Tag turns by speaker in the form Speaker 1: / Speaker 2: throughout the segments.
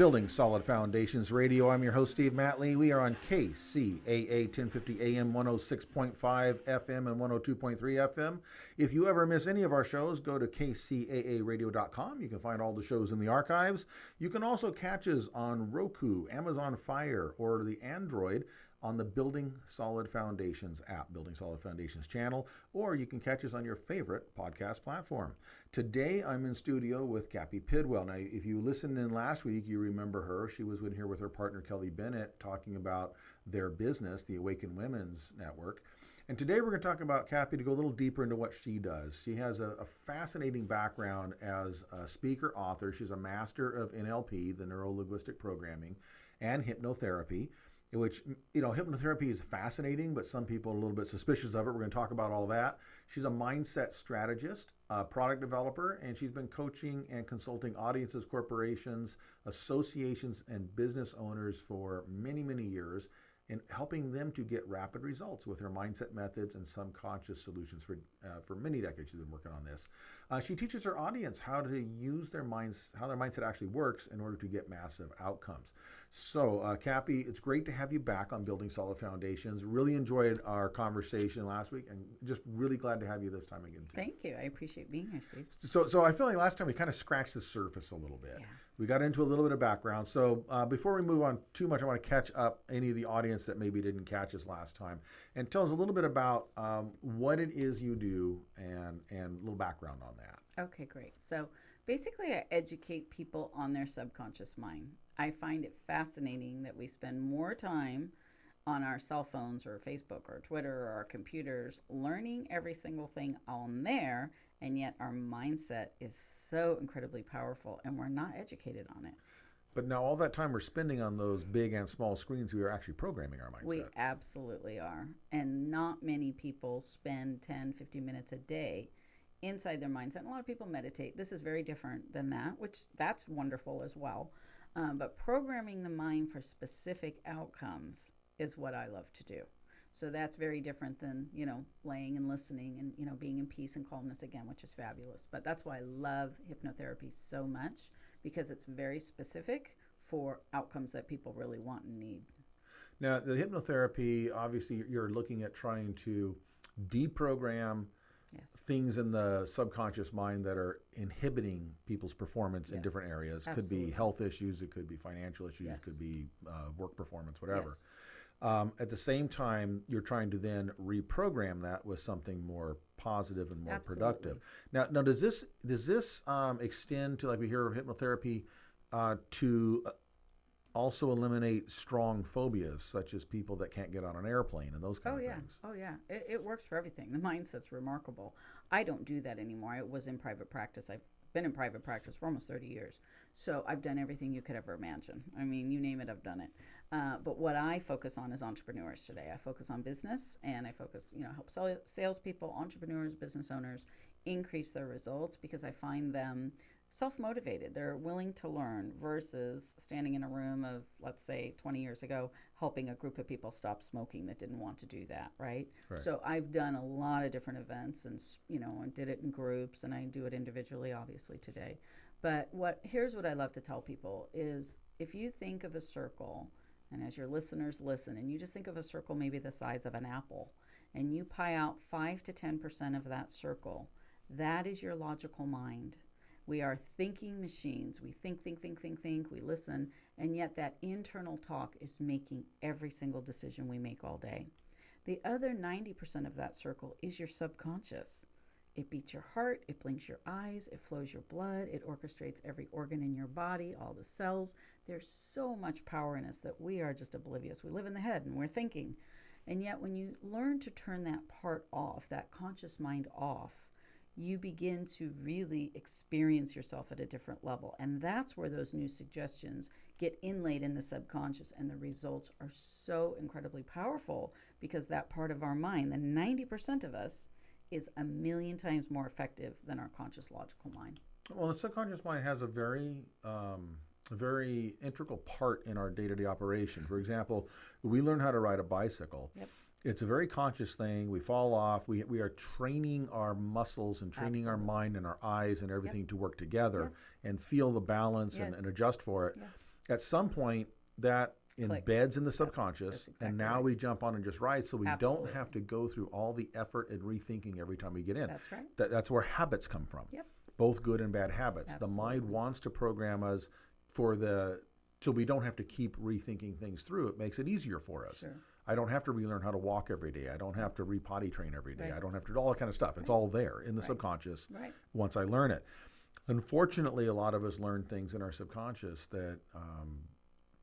Speaker 1: Building Solid Foundations Radio. I'm your host, Steve Matley. We are on KCAA 1050 AM, 106.5 FM, and 102.3 FM. If you ever miss any of our shows, go to kcaaradio.com. You can find all the shows in the archives. You can also catch us on Roku, Amazon Fire, or the Android on the Building Solid Foundations app, Building Solid Foundations channel, or you can catch us on your favorite podcast platform. Today, I'm in studio with Cappy Pidwell. Now, if you listened in last week, you remember her. She was in here with her partner, Kelly Bennett, talking about their business, the Awaken Women's Network. And today we're going to talk about Cappy to go a little deeper into what she does. She has a fascinating background as a speaker, author. She's a master of NLP, the Neuro-Linguistic Programming, and hypnotherapy, which, hypnotherapy is fascinating, but some people are a little bit suspicious of it. We're going to talk about all that. She's a mindset strategist, a product developer, and she's been coaching and consulting audiences, corporations, associations, and business owners for many, many years, and helping them to get rapid results with her mindset methods and subconscious solutions. For many decades, she's been working on this. She teaches her audience how to use their minds, how their mindset actually works in order to get massive outcomes. So, Cappy, it's great to have you back on Building Solid Foundations. Really enjoyed our conversation last week, and just really glad to have you this time again, too.
Speaker 2: Thank you. I appreciate being here, Steve.
Speaker 1: So I feel like last time we kind of scratched the surface a little bit.
Speaker 2: Yeah.
Speaker 1: We got into a little bit of background. So before we move on too much, I want to catch up any of the audience that maybe didn't catch us last time, and tell us a little bit about what it is you do and a little background on that.
Speaker 2: Okay, great. So basically, I educate people on their subconscious mind. I find it fascinating that we spend more time on our cell phones or Facebook or Twitter or our computers learning every single thing on there, and yet our mindset is so incredibly powerful and we're not educated on it.
Speaker 1: But now all that time we're spending on those big and small screens, we are actually programming our mindset.
Speaker 2: We absolutely are. And not many people spend 10, 15 minutes a day inside their mindset. And a lot of people meditate. This is very different than that, which that's wonderful as well. But programming the mind for specific outcomes is what I love to do. So that's very different than, laying and listening and, being in peace and calmness again, which is fabulous. But that's why I love hypnotherapy so much, because it's very specific for outcomes that people really want and need.
Speaker 1: Now, the hypnotherapy, obviously, you're looking at trying to deprogram things in the subconscious mind that are inhibiting people's performance in different areas. It could be health issues, it could be financial issues, it could be work performance, whatever. At the same time, you're trying to then reprogram that with something more positive and more productive. Now, does this extend to, like we hear of hypnotherapy, to also eliminate strong phobias, such as people that can't get on an airplane and those kind of things?
Speaker 2: Oh, yeah. It works for everything. The mindset's remarkable. I don't do that anymore. I was in private practice. I've been in private practice for almost 30 years. So I've done everything you could ever imagine. I mean, you name it, I've done it. But what I focus on is entrepreneurs today. I focus on business, and I focus, help salespeople, entrepreneurs, business owners increase their results, because I find them self-motivated. They're willing to learn versus standing in a room of, let's say, 20 years ago, helping a group of people stop smoking that didn't want to do that, right? So I've done a lot of different events, and, and did it in groups, and I do it individually, obviously, today. But here's what I love to tell people is, if you think of a circle, and as your listeners listen, and you just think of a circle maybe the size of an apple, and you pie out 5 to 10% of that circle, that is your logical mind. We are thinking machines. We think, we listen, and yet that internal talk is making every single decision we make all day. The other 90% of that circle is your subconscious. It beats your heart, it blinks your eyes, it flows your blood, it orchestrates every organ in your body, all the cells. There's so much power in us that we are just oblivious. We live in the head and we're thinking. And yet when you learn to turn that part off, that conscious mind off, you begin to really experience yourself at a different level. And that's where those new suggestions get inlaid in the subconscious, and the results are so incredibly powerful, because that part of our mind, the 90% of us, is a million times more effective than our conscious logical mind.
Speaker 1: Well, the subconscious mind has a very integral part in our day-to-day operation. For example, we learn how to ride a bicycle. It's a very conscious thing. We fall off. We are training our muscles and training our mind and our eyes and everything to work together and feel the balance and adjust for it. at some point that
Speaker 2: Clicks.
Speaker 1: embeds in the subconscious,
Speaker 2: That's exactly
Speaker 1: and now
Speaker 2: right.
Speaker 1: we jump on and just ride, so we
Speaker 2: Absolutely.
Speaker 1: don't have to go through all the effort and rethinking every time we get in.
Speaker 2: That's right.
Speaker 1: That's where habits come from.
Speaker 2: Yep.
Speaker 1: Both good and bad habits. The mind
Speaker 2: Absolutely.
Speaker 1: wants to program us so we don't have to keep rethinking things through. It makes it easier for us.
Speaker 2: Sure.
Speaker 1: I don't have to relearn how to walk every day. I don't have to re-potty train every day.
Speaker 2: Right.
Speaker 1: I don't have to do all that kind of stuff. It's all there in the
Speaker 2: Right.
Speaker 1: subconscious
Speaker 2: Right.
Speaker 1: once I learn it. Unfortunately, a lot of us learn things in our subconscious that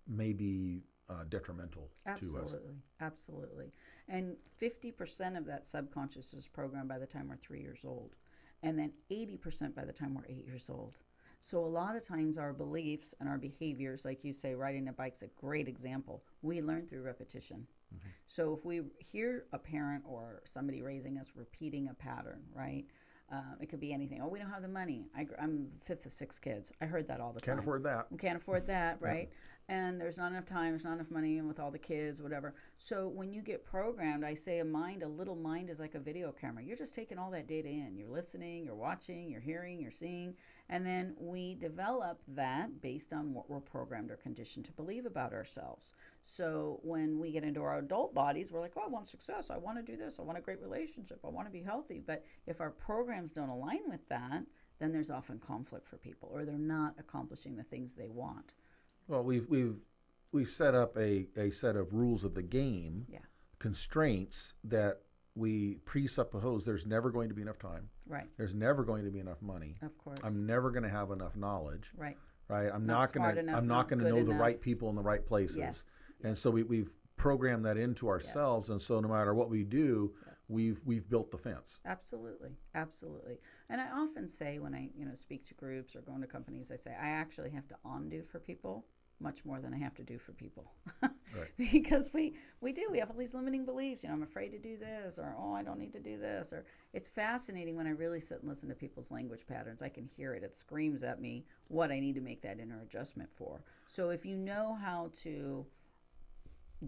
Speaker 1: may be detrimental to us.
Speaker 2: Absolutely. Absolutely. And 50% of that subconscious is programmed by the time we're 3 years old. And then 80% by the time we're 8 years old. So a lot of times our beliefs and our behaviors, like you say, riding a bike's a great example. We learn through repetition.
Speaker 1: Mm-hmm.
Speaker 2: So if we hear a parent or somebody raising us repeating a pattern, right? It could be anything. Oh, we don't have the money. I'm the fifth of 6 kids. I heard that all the time.
Speaker 1: Can't afford that.
Speaker 2: We can't afford that, right? And there's not enough time, there's not enough money, and with all the kids, whatever. So when you get programmed, I say a little mind is like a video camera. You're just taking all that data in. You're listening, you're watching, you're hearing, you're seeing. And then we develop that based on what we're programmed or conditioned to believe about ourselves. So when we get into our adult bodies, we're like, oh, I want success. I want to do this. I want a great relationship. I want to be healthy. But if our programs don't align with that, then there's often conflict for people, or they're not accomplishing the things they want.
Speaker 1: Well, we've set up a set of rules of the game,
Speaker 2: Yeah.
Speaker 1: constraints that we presuppose there's never going to be enough time.
Speaker 2: Right.
Speaker 1: There's never going to be enough money.
Speaker 2: Of course.
Speaker 1: I'm never going to have enough knowledge.
Speaker 2: Right.
Speaker 1: Right. I'm
Speaker 2: Not
Speaker 1: not
Speaker 2: smart
Speaker 1: going to.
Speaker 2: enough,
Speaker 1: I'm
Speaker 2: not
Speaker 1: not going to
Speaker 2: good
Speaker 1: know the
Speaker 2: enough.
Speaker 1: right people in the right places.
Speaker 2: Yes.
Speaker 1: And so we've programmed that into ourselves, and so no matter what we do,
Speaker 2: Yes.
Speaker 1: we've built the fence.
Speaker 2: Absolutely, absolutely. And I often say when I speak to groups or go into companies, I say I actually have to undo for people much more than I have to do for people.
Speaker 1: Right.
Speaker 2: Because we have all these limiting beliefs. I'm afraid to do this, or oh, I don't need to do this. Or it's fascinating when I really sit and listen to people's language patterns. I can hear it. It screams at me what I need to make that inner adjustment for. So if you know how to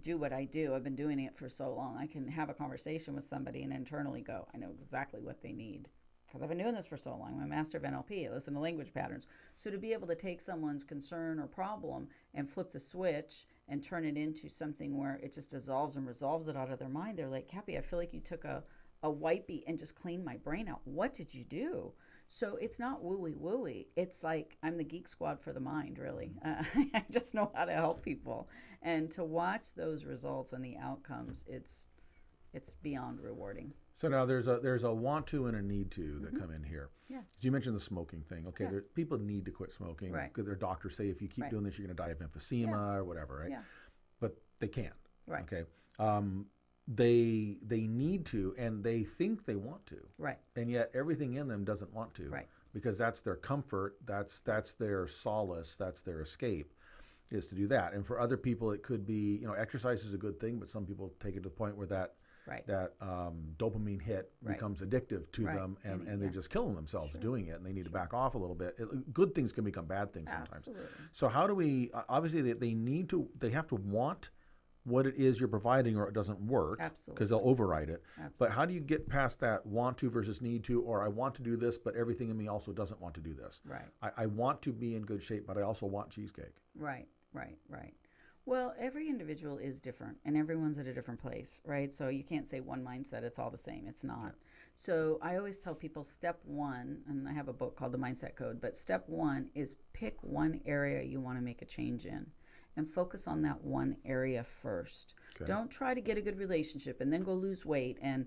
Speaker 2: do what I do, I've been doing it for so long, I can have a conversation with somebody and internally go, I know exactly what they need. Because I've been doing this for so long. I'm a master of NLP. I listen to language patterns. So to be able to take someone's concern or problem and flip the switch and turn it into something where it just dissolves and resolves it out of their mind, they're like, Cappy, I feel like you took a wipey and just cleaned my brain out. What did you do? So it's not wooey wooey. It's like I'm the geek squad for the mind, really. I just know how to help people. And to watch those results and the outcomes, it's beyond rewarding.
Speaker 1: So now there's a want to and a need to that come in here.
Speaker 2: Yeah.
Speaker 1: You mentioned the smoking thing. Okay,
Speaker 2: Yeah.
Speaker 1: people need to quit smoking.
Speaker 2: Right.
Speaker 1: Because their doctors say if you keep
Speaker 2: Right.
Speaker 1: doing this, you're going to die of emphysema or whatever, right?
Speaker 2: Yeah.
Speaker 1: But they can't.
Speaker 2: Right.
Speaker 1: Okay. They need to, and they think they want to,
Speaker 2: Right.
Speaker 1: and yet everything in them doesn't want to,
Speaker 2: Right.
Speaker 1: because that's their comfort, that's their solace, that's their escape, is to do that. And for other people, it could be, exercise is a good thing, but some people take it to the point where that
Speaker 2: Right.
Speaker 1: dopamine hit
Speaker 2: Right.
Speaker 1: becomes addictive to
Speaker 2: Right.
Speaker 1: them, and
Speaker 2: Yeah.
Speaker 1: they're just killing themselves
Speaker 2: Sure.
Speaker 1: doing it, and they need to back off a little bit. Good things can become bad things sometimes.
Speaker 2: Absolutely.
Speaker 1: So how do we? Obviously, they have to want what it is you're providing, or it doesn't work.
Speaker 2: Absolutely.
Speaker 1: Because they'll override it.
Speaker 2: Absolutely.
Speaker 1: But how do you get past that want to versus need to, or I want to do this, but everything in me also doesn't want to do this?
Speaker 2: Right.
Speaker 1: I want to be in good shape, but I also want cheesecake.
Speaker 2: Right. Well, every individual is different, and everyone's at a different place, right? So you can't say one mindset, it's all the same. It's not. So I always tell people step one, and I have a book called The Mindset Code, but step one is pick one area you want to make a change in and focus on that one area first.
Speaker 1: Okay.
Speaker 2: Don't try to get a good relationship and then go lose weight and,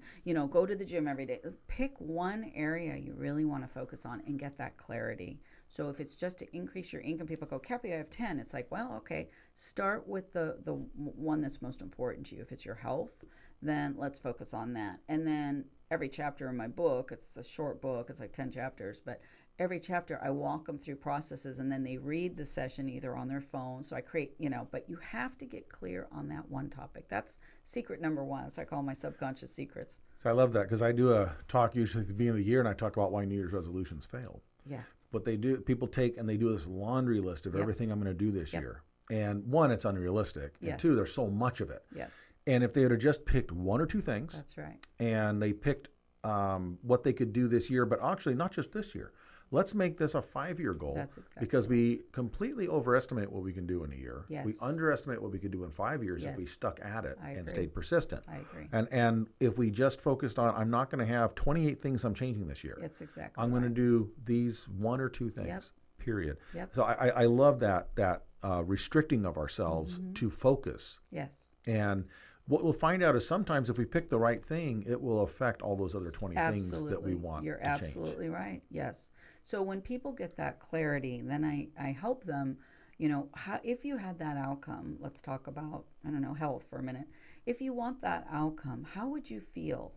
Speaker 2: go to the gym every day. Pick one area you really want to focus on and get that clarity. So if it's just to increase your income, people go, Cappy, I have 10. It's like, well, okay, start with the one that's most important to you. If it's your health, then let's focus on that. And then every chapter in my book, it's a short book, it's like 10 chapters, but every chapter I walk them through processes, and then they read the session either on their phone. So I create, but you have to get clear on that one topic. That's secret number one. So I call my subconscious secrets.
Speaker 1: So I love that, because I do a talk usually at the beginning of the year, and I talk about why New Year's resolutions fail.
Speaker 2: Yeah.
Speaker 1: But people take and they do this laundry list of everything I'm going to do this
Speaker 2: Yep.
Speaker 1: year. And one, it's unrealistic. And
Speaker 2: Yes.
Speaker 1: two, there's so much of it.
Speaker 2: Yes.
Speaker 1: And if they would have just picked one or two things,
Speaker 2: That's right.
Speaker 1: and they picked what they could do this year, but actually not just this year, let's make this a 5-year goal.
Speaker 2: That's exactly
Speaker 1: because we completely overestimate what we can do in a year.
Speaker 2: Yes.
Speaker 1: We underestimate what we could do in 5 years if we
Speaker 2: Yes.
Speaker 1: stuck at it
Speaker 2: I
Speaker 1: and
Speaker 2: agree.
Speaker 1: stayed persistent.
Speaker 2: I agree.
Speaker 1: And if we just focused on, I'm not going to have 28 things I'm changing this year.
Speaker 2: It's exactly
Speaker 1: I'm going to
Speaker 2: right.
Speaker 1: do these 1 or 2 things,
Speaker 2: Yep.
Speaker 1: period.
Speaker 2: Yep.
Speaker 1: So I love that restricting of ourselves to focus.
Speaker 2: Yes.
Speaker 1: And what we'll find out is sometimes if we pick the right thing, it will affect all those other 20 things that we want
Speaker 2: You're
Speaker 1: to change.
Speaker 2: absolutely right. Yes. So when people get that clarity, then I help them, if you had that outcome, let's talk about, I don't know, health for a minute. If you want that outcome, how would you feel?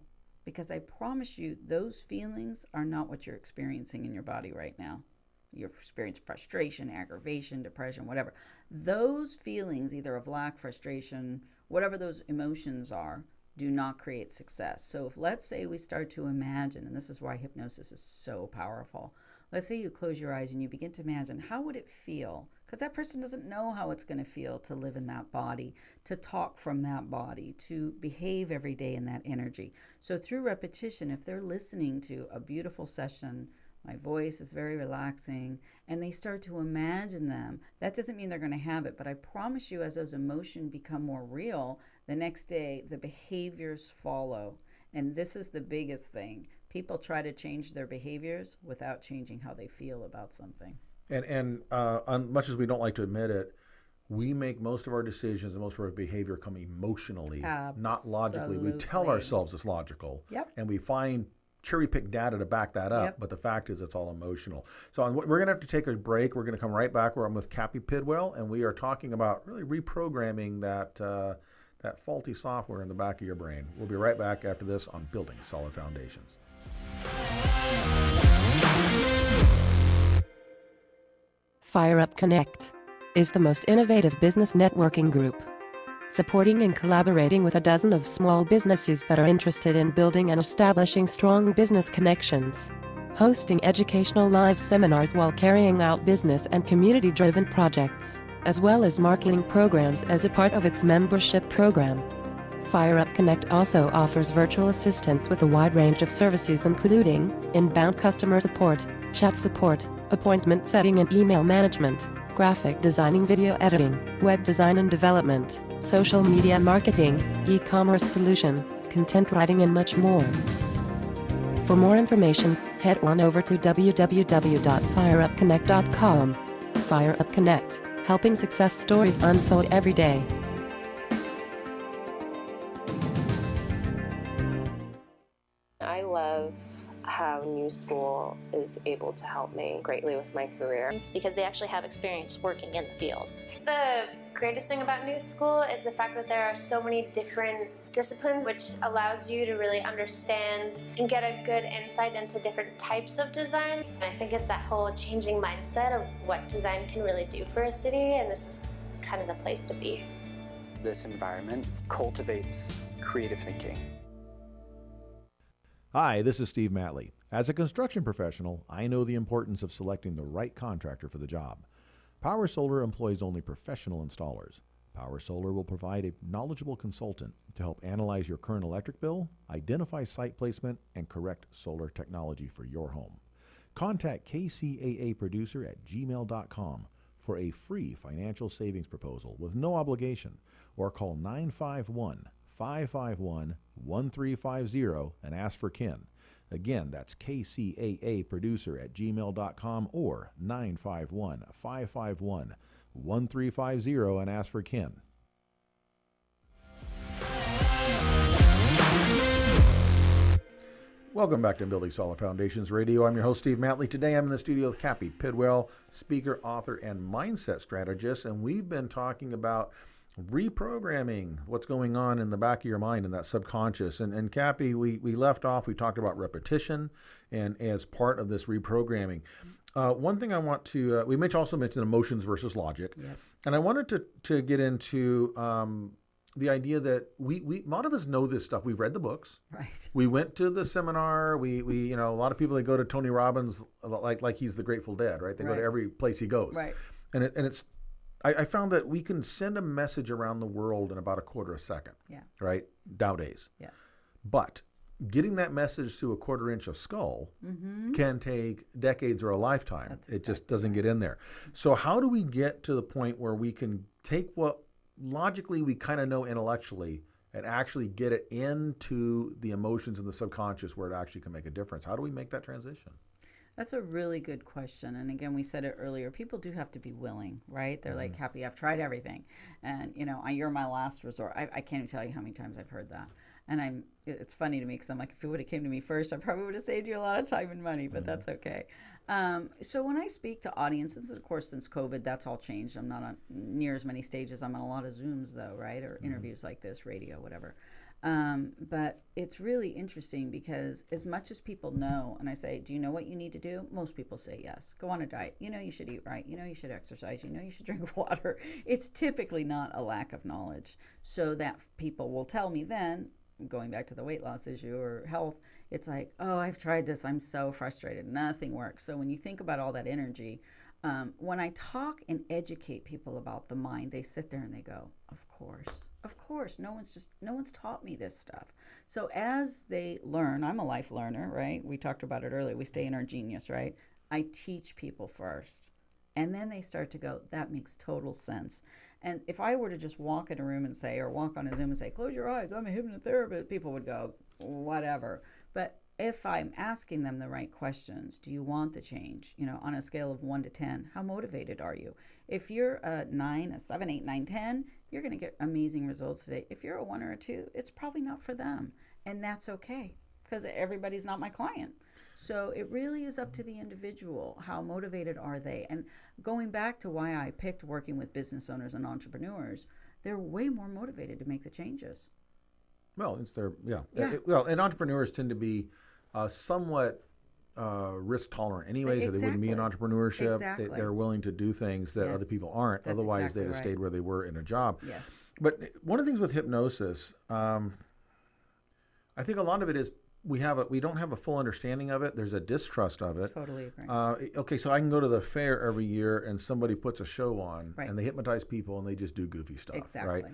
Speaker 2: Because I promise you, those feelings are not what you're experiencing in your body right now. You experience frustration, aggravation, depression, whatever. Those feelings, either of lack, frustration, whatever those emotions are, do not create success. So if, let's say, we start to imagine, and this is why hypnosis is so powerful. Let's say you close your eyes and you begin to imagine, how would it feel? Because that person doesn't know how it's going to feel to live in that body, to talk from that body, to behave every day in that energy. So through repetition, if they're listening to a beautiful session, my voice is very relaxing, and they start to imagine them. That doesn't mean they're going to have it, but I promise you, as those emotions become more real, the next day the behaviors follow. And this is the biggest thing. People try to change their behaviors without changing how they feel about something.
Speaker 1: And much as we don't like to admit it, we make most of our decisions and most of our behavior come emotionally, not logically. We tell ourselves it's logical,
Speaker 2: Yep.
Speaker 1: and we find cherry-pick data to back that up,
Speaker 2: Yep.
Speaker 1: but the fact is it's all emotional. So we're going to have to take a break. We're going to come right back where I'm with Cappy Pidwell, and we are talking about really reprogramming that faulty software in the back of your brain. We'll be right back after this on Building Solid Foundations.
Speaker 3: FireUp Connect is the most innovative business networking group, supporting and collaborating with a dozen of small businesses that are interested in building and establishing strong business connections, hosting educational live seminars while carrying out business and community-driven projects, as well as marketing programs as a part of its membership program. FireUp Connect also offers virtual assistance with a wide range of services including inbound customer support, chat support, appointment setting and email management, graphic designing, video editing, web design and development, social media marketing, e-commerce solution, content writing and much more. For more information, head on over to www.fireupconnect.com. FireUp Connect, helping success stories unfold every day.
Speaker 4: I love how New School is able to help me greatly with my career.
Speaker 5: Because they actually have experience working in the field.
Speaker 6: The greatest thing about New School is the fact that there are so many different disciplines, which allows you to really understand and get a good insight into different types of design. And I think it's that whole changing mindset of what design can really do for a city, and this is kind of the place to be.
Speaker 7: This environment cultivates creative thinking.
Speaker 1: Hi, this is Steve Matley. As a construction professional, I know the importance of selecting the right contractor for the job. Power Solar employs only professional installers. Power Solar will provide a knowledgeable consultant to help analyze your current electric bill, identify site placement, and correct solar technology for your home. Contact KCAA producer at gmail.com for a free financial savings proposal with no obligation, or call 951-551-1350 and ask for Ken. Again, that's KCAA producer at gmail.com or 951-551-1350 and ask for Ken. Welcome back to Building Solid Foundations Radio. I'm your host, Steve Matley. Today I'm in the studio with Cappy Pidwell, speaker, author, and mindset strategist, and we've been talking about reprogramming what's going on in the back of your mind in that subconscious. And Cappy, we left off, we talked about repetition and as part of this reprogramming. One thing I want to, we also mentioned emotions versus logic.
Speaker 2: Yep.
Speaker 1: And I wanted to get into the idea that we a lot of us know this stuff. We've read the books.
Speaker 2: Right.
Speaker 1: We went to the seminar. We a lot of people, they go to Tony Robbins like he's the Grateful Dead, right? They go to every place he goes.
Speaker 2: Right.
Speaker 1: And it's I found that we can send a message around the world in about a quarter of a second.
Speaker 2: Yeah.
Speaker 1: Right? Nowadays.
Speaker 2: Yeah.
Speaker 1: But getting that message to a quarter inch of skull can take decades or a lifetime.
Speaker 2: That's
Speaker 1: It just
Speaker 2: exactly
Speaker 1: doesn't get in there. So how do we get to the point where we can take what logically we kind of know intellectually and actually get it into the emotions and the subconscious where it actually can make a difference? How do we make that transition?
Speaker 2: That's a really good question. And again, we said it earlier. People do have to be willing, right? They're like, Happy, I've tried everything. And, you're my last resort. I can't even tell you how many times I've heard that. And it's funny to me because I'm like, if you would have came to me first, I probably would have saved you a lot of time and money, but that's okay. So when I speak to audiences, of course, since COVID, that's all changed. I'm not on near as many stages. I'm on a lot of Zooms though, right? Or interviews like this, radio, whatever. But it's really interesting because as much as people know, and I say, do you know what you need to do? Most people say yes. Go on a diet. You should eat right. You should exercise. You should drink water. It's typically not a lack of knowledge. So that people will tell me then, going back to the weight loss issue or health, it's like, oh, I've tried this. I'm so frustrated. Nothing works. So when you think about all that energy, when I talk and educate people about the mind, they sit there and they go, of course, no one's taught me this stuff. So as they learn, I'm a life learner, right? We talked about it earlier. We stay in our genius, right? I teach people first. And then they start to go, that makes total sense. And if I were to just walk in a room and say, or walk on a Zoom and say, close your eyes, I'm a hypnotherapist, people would go, whatever. But if I'm asking them the right questions, do you want the change? On a scale of 1 to 10, how motivated are you? If you're a 9, a 7, 8, 9, 10, you're going to get amazing results today. If you're a 1 or a 2, it's probably not for them. And that's okay because everybody's not my client. So it really is up to the individual. How motivated are they? And going back to why I picked working with business owners and entrepreneurs, they're way more motivated to make the changes.
Speaker 1: Well, it's their, yeah. And entrepreneurs tend to be somewhat risk tolerant anyways, or they wouldn't be in entrepreneurship.
Speaker 2: Exactly.
Speaker 1: They're willing to do things that other people aren't.
Speaker 2: That's
Speaker 1: Otherwise,
Speaker 2: exactly
Speaker 1: they'd have stayed where they were in a job.
Speaker 2: Yes.
Speaker 1: But one of the things with hypnosis, I think a lot of it is we don't have a full understanding of it. There's a distrust of it.
Speaker 2: Totally agree.
Speaker 1: Okay, so I can go to the fair every year and somebody puts a show on
Speaker 2: Right.
Speaker 1: and they hypnotize people and they just do goofy stuff,
Speaker 2: Exactly.
Speaker 1: right?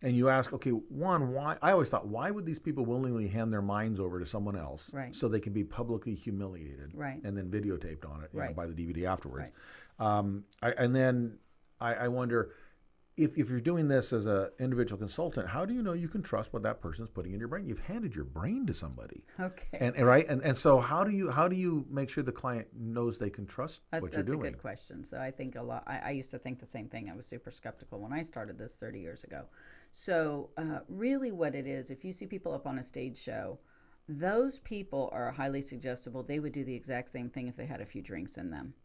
Speaker 1: And you ask, okay, why? I always thought, why would these people willingly hand their minds over to someone else
Speaker 2: Right.
Speaker 1: so they can be publicly humiliated
Speaker 2: Right.
Speaker 1: and then videotaped on it,
Speaker 2: Right.
Speaker 1: by the DVD afterwards?
Speaker 2: Right.
Speaker 1: And then I wonder, if you're doing this as an individual consultant, how do you know you can trust what that person's putting in your brain? You've handed your brain to somebody.
Speaker 2: Okay.
Speaker 1: And so how do you make sure the client knows they can trust what you're doing?
Speaker 2: That's a good question. So I think a lot. I used to think the same thing. I was super skeptical when I started this 30 years ago. So really, what it is, if you see people up on a stage show, those people are highly suggestible. They would do the exact same thing if they had a few drinks in them.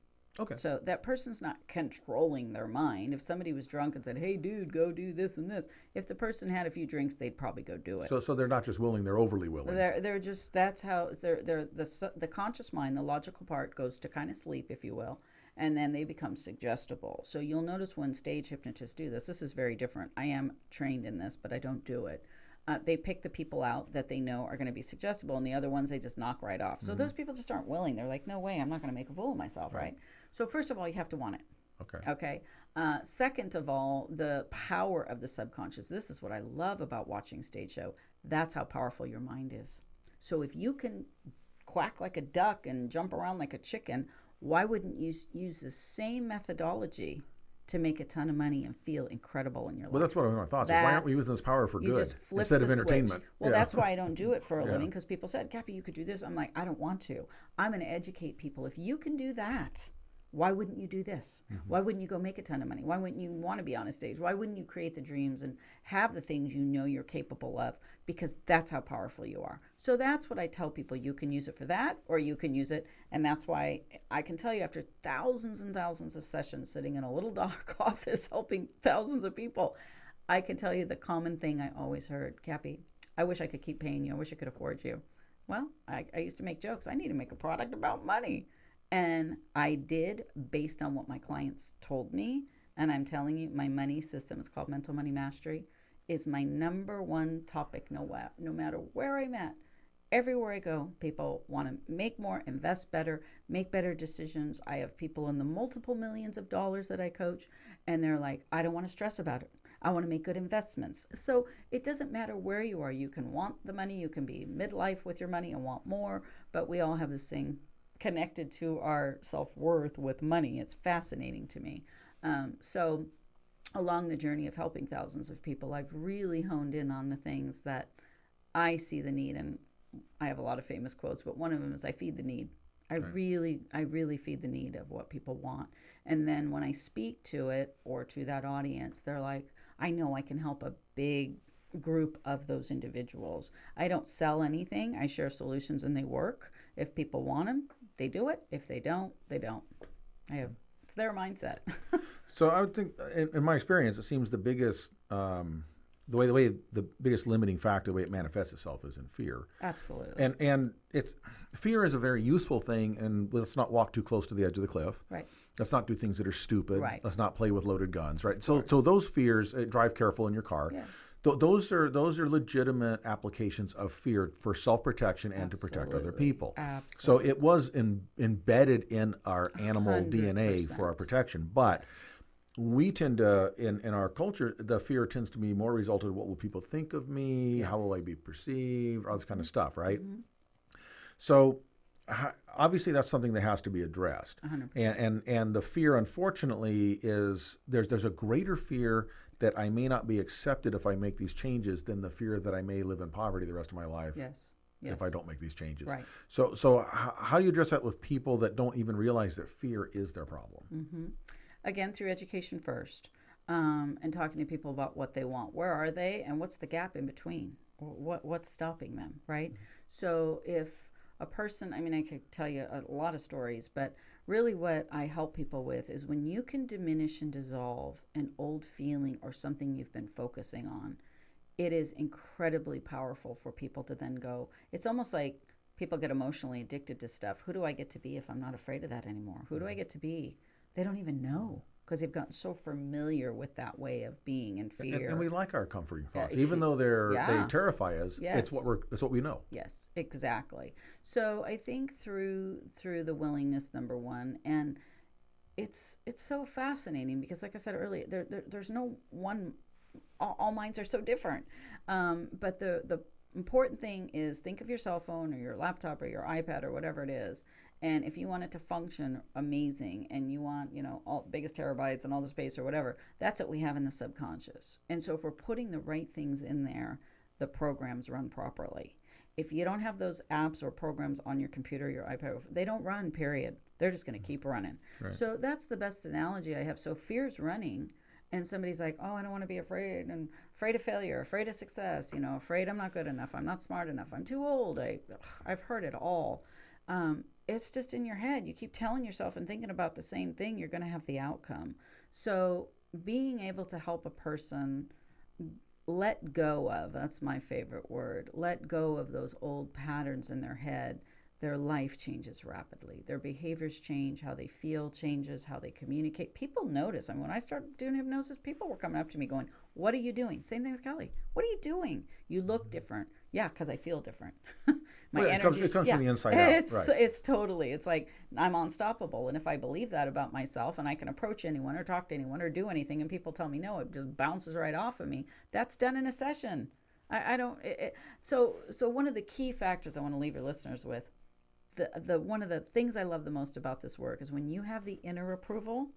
Speaker 1: Okay.
Speaker 2: So that person's not controlling their mind. If somebody was drunk and said, "Hey, dude, go do this and this," if the person had a few drinks, they'd probably go do it.
Speaker 1: So they're not just willing; they're overly willing.
Speaker 2: They're just, that's how the conscious mind, the logical part, goes to kind of sleep, if you will, and then they become suggestible. So you'll notice when stage hypnotists do this. This is very different. I am trained in this, but I don't do it. They pick the people out that they know are going to be suggestible, and the other ones they just knock right off. So those people just aren't willing. They're like, no way, I'm not going to make a fool of myself, right? So first of all, you have to want it. Okay. Second of all, the power of the subconscious. This is what I love about watching stage show. That's how powerful your mind is. So if you can quack like a duck and jump around like a chicken, why wouldn't you use the same methodology to make a ton of money and feel incredible in your life?
Speaker 1: Well, that's what I thought. So why aren't we using this power for good instead of entertainment?
Speaker 2: Well, that's why I don't do it for a living, because people said, Cappy, you could do this. I'm like, I don't want to. I'm going to educate people. If you can do that, why wouldn't you do this? Why wouldn't you go make a ton of money? Why wouldn't you want to be on a stage? Why wouldn't you create the dreams and have the things you know you're capable of? Because that's how powerful you are. So that's what I tell people. You can use it for that, or you can use it. And that's why I can tell you, after thousands and thousands of sessions sitting in a little dark office helping thousands of people, I can tell you the common thing I always heard: Cappy, I wish I could keep paying you. I wish I could afford you. Well, I used to make jokes. I need to make a product about money. And I did, based on what my clients told me. And I'm telling you, my money system, it's called Mental Money Mastery, is my number one topic, no matter where I'm at. Everywhere I go, people want to make more, invest better, make better decisions. I have people in the multiple millions of dollars that I coach, and they're like, I don't want to stress about it. I want to make good investments. So it doesn't matter where you are. You can want the money, you can be midlife with your money and want more, but we all have this thing connected to our self-worth with money. It's fascinating to me. So along the journey of helping thousands of people, I've really honed in on the things that I see the need. And I have a lot of famous quotes, but one of them is I feed the need. I really feed the need of what people want. And then when I speak to it or to that audience, they're like, I know I can help a big group of those individuals. I don't sell anything. I share solutions and they work. If people want them, they do it. If they don't, they don't. It's their mindset.
Speaker 1: So I would think, in my experience, it seems the biggest, the biggest limiting factor, the way it manifests itself, is in fear.
Speaker 2: Absolutely.
Speaker 1: And fear is a very useful thing. And let's not walk too close to the edge of the cliff.
Speaker 2: Right.
Speaker 1: Let's not do things that are stupid.
Speaker 2: Right.
Speaker 1: Let's not play with loaded guns. Right. So those fears, drive careful in your car.
Speaker 2: Yeah.
Speaker 1: Those are legitimate applications of fear for self-protection and to protect other people.
Speaker 2: Absolutely.
Speaker 1: So it was embedded in our animal
Speaker 2: 100%.
Speaker 1: DNA for our protection. But we tend to, in our culture, the fear tends to be more resulted in what will people think of me, how will I be perceived, all this kind of stuff, right?
Speaker 2: Mm-hmm.
Speaker 1: So obviously that's something that has to be addressed.
Speaker 2: 100%.
Speaker 1: And the fear, unfortunately, is there's a greater fear that I may not be accepted if I make these changes than the fear that I may live in poverty the rest of my life.
Speaker 2: Yes.
Speaker 1: If I don't make these changes.
Speaker 2: Right.
Speaker 1: So how do you address that with people that don't even realize that fear is their problem?
Speaker 2: Mm-hmm. Again, through education first, and talking to people about what they want. Where are they, and what's the gap in between? What's stopping them, right? Mm-hmm. So if a person, I mean, I could tell you a lot of stories, but really what I help people with is when you can diminish and dissolve an old feeling or something you've been focusing on, it is incredibly powerful for people to then go, it's almost like people get emotionally addicted to stuff. Who do I get to be if I'm not afraid of that anymore? Who do I get to be? They don't even know because they've gotten so familiar with that way of being and fear.
Speaker 1: And we like our comforting thoughts, even though they terrify us.
Speaker 2: Yes.
Speaker 1: It's what we know.
Speaker 2: Yes, exactly. So I think through the willingness, number one, and it's so fascinating because, like I said earlier, there's no one. All minds are so different. But the important thing is think of your cell phone or your laptop or your iPad or whatever it is. And if you want it to function amazing and you want, all biggest terabytes and all the space or whatever, that's what we have in the subconscious. And so if we're putting the right things in there, the programs run properly. If you don't have those apps or programs on your computer, your iPad, they don't run, period. They're just going to keep running. Right. So that's the best analogy I have. So fear's running. And somebody's like, oh, I don't want to be afraid, and afraid of failure, afraid of success, afraid I'm not good enough, I'm not smart enough, I'm too old. I've heard it all. It's just in your head. You keep telling yourself and thinking about the same thing, you're going to have the outcome. So being able to help a person let go of, that's my favorite word, let go of those old patterns in their head, their life changes rapidly. Their behaviors change, how they feel changes, how they communicate. People notice. I mean, when I started doing hypnosis, people were coming up to me going, what are you doing? Same thing with Kelly. What are you doing? You look different. Yeah, because I feel different. My energy.
Speaker 1: It comes from the inside out.
Speaker 2: It's totally. It's like I'm unstoppable. And if I believe that about myself and I can approach anyone or talk to anyone or do anything and people tell me no, it just bounces right off of me. That's done in a session. I don't. So one of the key factors I want to leave your listeners with, the one of the things I love the most about this work is when you have the inner approval,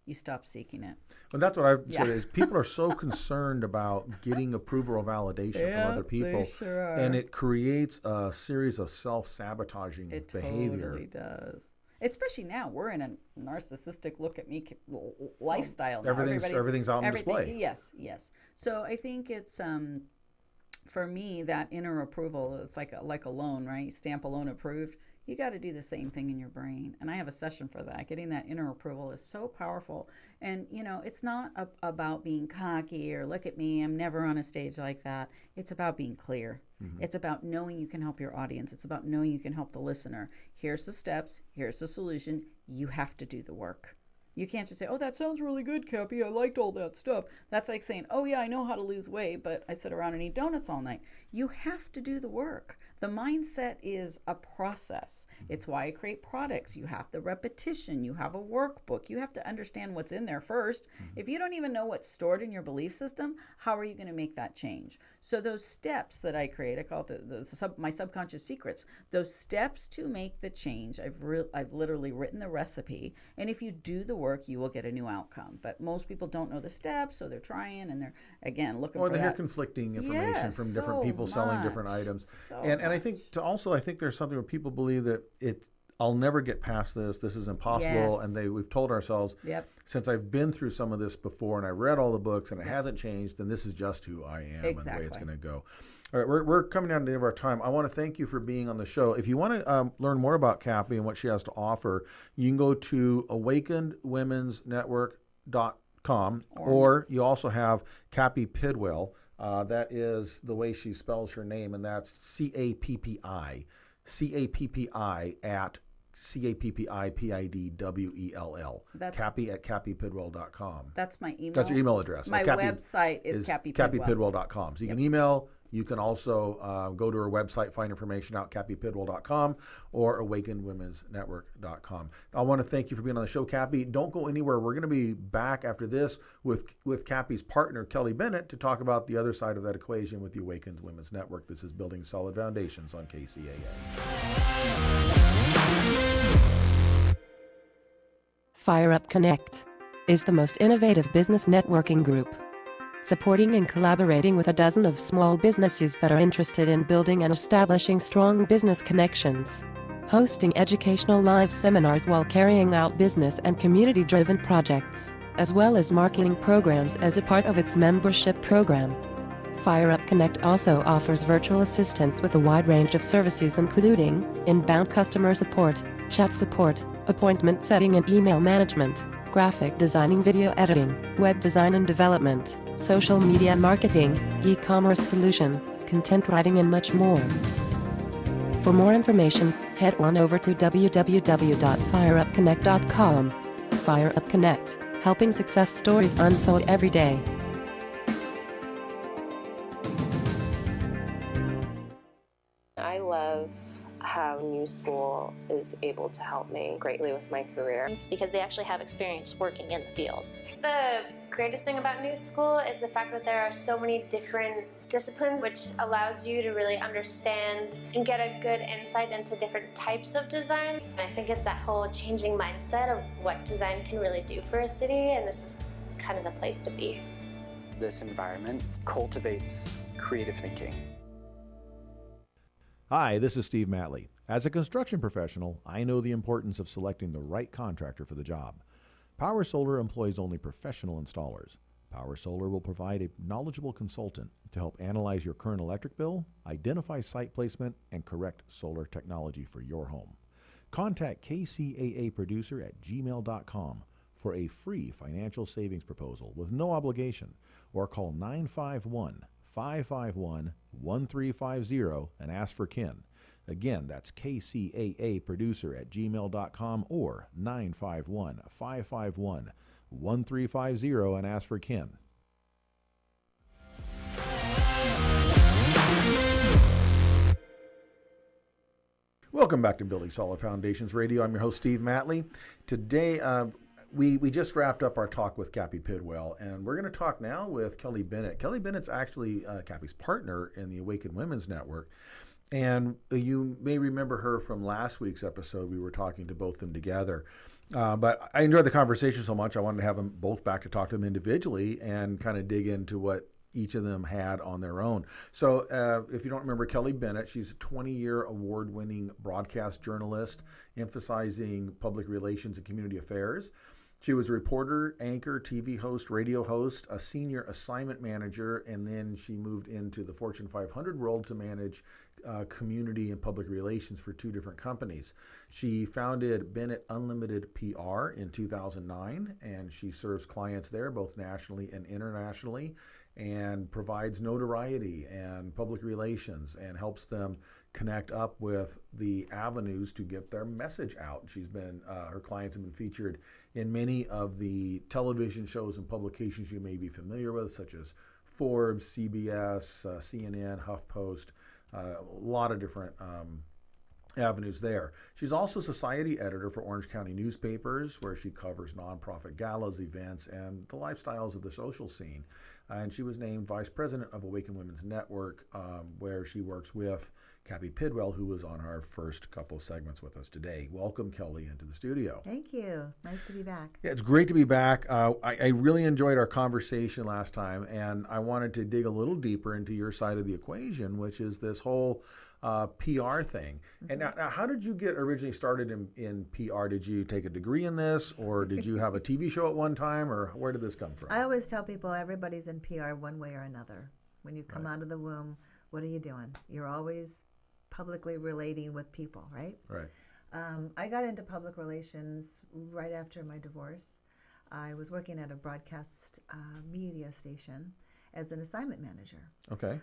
Speaker 2: you stop seeking it.
Speaker 1: And that's what I've said is people are so concerned about getting approval or validation from other people.
Speaker 2: They sure are.
Speaker 1: And it creates a series of self-sabotaging behavior.
Speaker 2: It totally does. Especially now, we're in a narcissistic look at me lifestyle now.
Speaker 1: Everything's out on display.
Speaker 2: Yes. So I think it's for me, that inner approval, it's like a loan, right? You stamp a loan approved. You got to do the same thing in your brain. And I have a session for that. Getting that inner approval is so powerful. And, it's not about being cocky or look at me, I'm never on a stage like that. It's about being clear. Mm-hmm. It's about knowing you can help your audience. It's about knowing you can help the listener. Here's the steps. Here's the solution. You have to do the work. You can't just say, oh, that sounds really good, Cappy. I liked all that stuff. That's like saying, oh, yeah, I know how to lose weight, but I sit around and eat donuts all night. You have to do the work. The mindset is a process. It's why I create products. You have the repetition, you have a workbook, you have to understand what's in there first. If you don't even know what's stored in your belief system, how are you going to make that change? So those steps that I create, I call it my subconscious secrets. Those steps to make the change, I've literally written the recipe, and if you do the work, you will get a new outcome. But most people don't know the steps, so they're trying and they're again looking for
Speaker 1: or they hear
Speaker 2: that.
Speaker 1: conflicting information from different
Speaker 2: so
Speaker 1: people selling different
Speaker 2: much.
Speaker 1: items.
Speaker 2: So
Speaker 1: And I
Speaker 2: much.
Speaker 1: think I think there's something where people believe that I'll never get past this. This is impossible.
Speaker 2: Yes.
Speaker 1: And we've told ourselves,
Speaker 2: Yep.
Speaker 1: since I've been through some of this before and I read all the books and it
Speaker 2: Yep.
Speaker 1: hasn't changed, then this is just who I am and the way it's
Speaker 2: Exactly.
Speaker 1: going to go. All right, we're coming down to the end of our time. I want to thank you for being on the show. If you want to learn more about Cappy and what she has to offer, you can go to awakenedwomensnetwork.com, or you also have Cappy Pidwell. That is the way she spells her name, and that's CAPPI at CAPPIPIDWELL. Cappy at CappyPidwell.com.
Speaker 2: That's my email.
Speaker 1: That's your email address.
Speaker 2: My website is
Speaker 1: CappyPidwell.com. So you can email. You can also go to her website, find information out, CappyPidwell.com or AwakenedWomensNetwork.com. I want to thank you for being on the show, Cappy. Don't go anywhere. We're going to be back after this with Cappy's partner, Kelly Bennett, to talk about the other side of that equation with the Awakened Women's Network. This is Building Solid Foundations on KCAA.
Speaker 3: Fire Up Connect is the most innovative business networking group, supporting and collaborating with a dozen of small businesses that are interested in building and establishing strong business connections, hosting educational live seminars while carrying out business and community-driven projects, as well as marketing programs as a part of its membership program. Fire Up Connect also offers virtual assistance with a wide range of services including inbound customer support, chat support, appointment setting and email management, graphic designing, video editing, web design and development, social media marketing, e-commerce solution, content writing and much more. For more information, head on over to www.fireupconnect.com. Fire Up Connect, helping success stories unfold every day.
Speaker 4: I love how New School is able to help me greatly with my career.
Speaker 5: Because they actually have experience working in the field.
Speaker 6: The greatest thing about New School is the fact that there are so many different disciplines, which allows you to really understand and get a good insight into different types of design. And I think it's that whole changing mindset of what design can really do for a city, and this is kind of the place to be.
Speaker 7: This environment cultivates creative thinking.
Speaker 1: Hi, this is Steve Matley. As a construction professional, I know the importance of selecting the right contractor for the job. Power Solar employs only professional installers. Power Solar will provide a knowledgeable consultant to help analyze your current electric bill, identify site placement, and correct solar technology for your home. Contact KCAA Producer at gmail.com for a free financial savings proposal with no obligation, or call 951-551-1350 and ask for Ken. Again, that's KCAA Producer at gmail.com or 951-551-1350 and ask for Ken. Welcome back to Building Solid Foundations Radio. I'm your host, Steve Matley. Today, we just wrapped up our talk with Cappy Pidwell, and we're going to talk now with Kelly Bennett. Kelly Bennett's actually Cappy's partner in the Awakened Women's Network. And you may remember her from last week's episode. We were talking to both of them together. But I enjoyed the conversation so much, I wanted to have them both back to talk to them individually and kind of dig into what each of them had on their own. So if you don't remember Kelly Bennett, she's a 20-year award-winning broadcast journalist emphasizing public relations and community affairs. She was a reporter, anchor, TV host, radio host, a senior assignment manager, and then she moved into the Fortune 500 world to manage community and public relations for two different companies. She founded Bennett Unlimited PR in 2009, and she serves clients there both nationally and internationally, and provides notoriety and public relations and helps them connect up with the avenues to get their message out. She's been, her clients have been featured in many of the television shows and publications you may be familiar with, such as Forbes, CBS, CNN, HuffPost, a lot of different avenues there. She's also society editor for Orange County newspapers, where she covers nonprofit galas, events, and the lifestyles of the social scene. And she was named vice president of Awaken Women's Network, where she works with Cappy Pidwell, who was on our first couple of segments with us today. Welcome, Kelly, into the studio.
Speaker 8: Thank you. Nice to be back.
Speaker 1: Yeah, it's great to be back. I really enjoyed our conversation last time, and I wanted to dig a little deeper into your side of the equation, which is this whole PR thing. Mm-hmm. And now, how did you get originally started in PR? Did you take a degree in this, or did you have a TV show at one time, or where did this come from?
Speaker 8: I always tell people everybody's in PR one way or another. When you come out of the womb, what are you doing? You're always publicly relating with people, right?
Speaker 1: Right.
Speaker 8: I got into public relations right after my divorce. I was working at a broadcast media station as an assignment manager.
Speaker 1: Okay.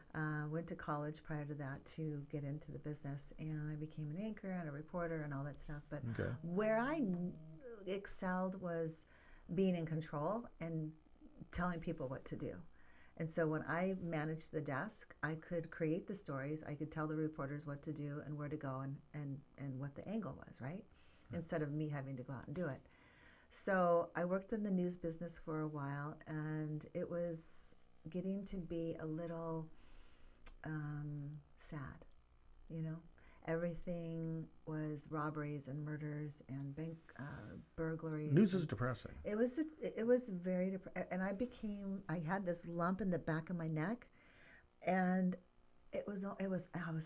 Speaker 8: Went to college prior to that to get into the business, and I became an anchor and a reporter and all that stuff. But where I excelled was being in control and telling people what to do. And so when I managed the desk, I could create the stories. I could tell the reporters what to do and where to go and what the angle was, right? Instead of me having to go out and do it. So I worked in the news business for a while, and it was getting to be a little sad, you know? Everything was robberies and murders and bank burglaries.
Speaker 1: News is depressing.
Speaker 8: It was very depressing, and I had this lump in the back of my neck, and I was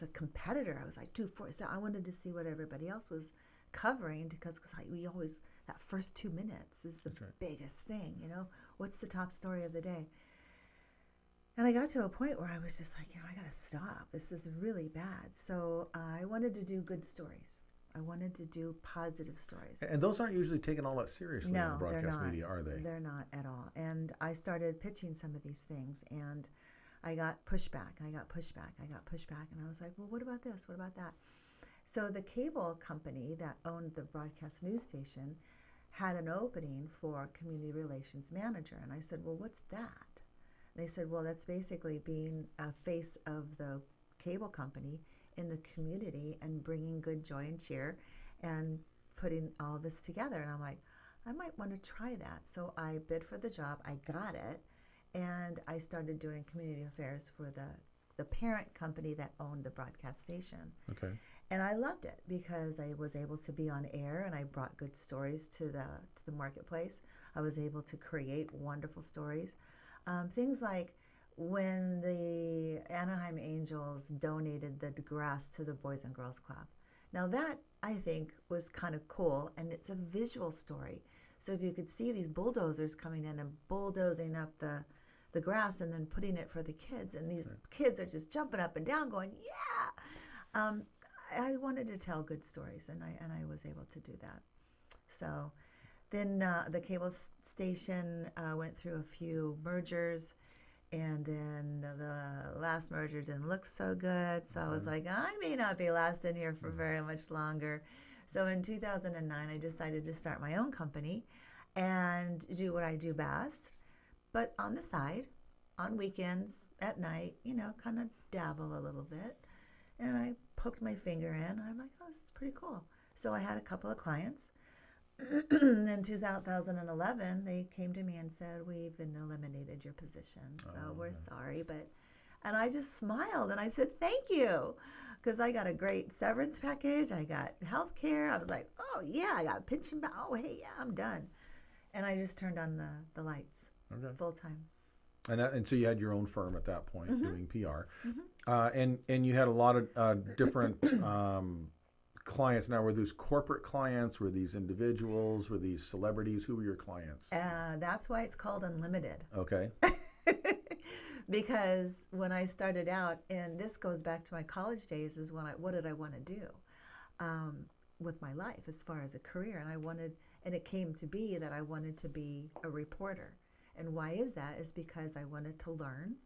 Speaker 8: a competitor. I was like 247. I wanted to see what everybody else was covering because we always, that first 2 minutes is the biggest thing, you know. What's the top story of the day? And I got to a point where I was just like, I got to stop. This is really bad. So I wanted to do good stories. I wanted to do positive stories.
Speaker 1: And those aren't usually taken all that seriously in the broadcast
Speaker 8: they're not.
Speaker 1: media, are they?
Speaker 8: They're not at all. And I started pitching some of these things, and I got pushback. And I was like, well, what about this? What about that? So the cable company that owned the broadcast news station had an opening for community relations manager. And I said, well, what's that? They said, well, that's basically being a face of the cable company in the community and bringing good joy and cheer and putting all this together. And I'm like, I might want to try that. So I bid for the job. I got it. And I started doing community affairs for the parent company that owned the broadcast station.
Speaker 1: Okay.
Speaker 8: And I loved it because I was able to be on air and I brought good stories to the marketplace. I was able to create wonderful stories. Things like when the Anaheim Angels donated the grass to the Boys and Girls Club. Now that, I think, was kind of cool, and it's a visual story. So if you could see these bulldozers coming in and bulldozing up the grass and then putting it for the kids, and these kids are just jumping up and down going, yeah! I wanted to tell good stories, and I was able to do that. So then the cable station went through a few mergers, and then the last merger didn't look so good, so I was like, I may not be lasting here for very much longer. So in 2009, I decided to start my own company and do what I do best, but on the side, on weekends, at night, kind of dabble a little bit. And I poked my finger in, and I'm like, oh, this is pretty cool. So I had a couple of clients. In 2011, they came to me and said, we've eliminated your position, so we're sorry. And I just smiled, and I said, thank you, because I got a great severance package. I got health care. I was like, oh, yeah, I got pension. Oh, hey, yeah, I'm done. And I just turned on the lights full time.
Speaker 1: And so you had your own firm at that point doing PR. And you had a lot of different clients. Now, were these corporate clients? Were these individuals? Were these celebrities? Who were your clients?
Speaker 8: That's why it's called unlimited.
Speaker 1: Okay.
Speaker 8: Because when I started out, and this goes back to my college days, is what did I want to do with my life as far as a career? And it came to be that I wanted to be a reporter. And why is that? Is because I wanted to learn.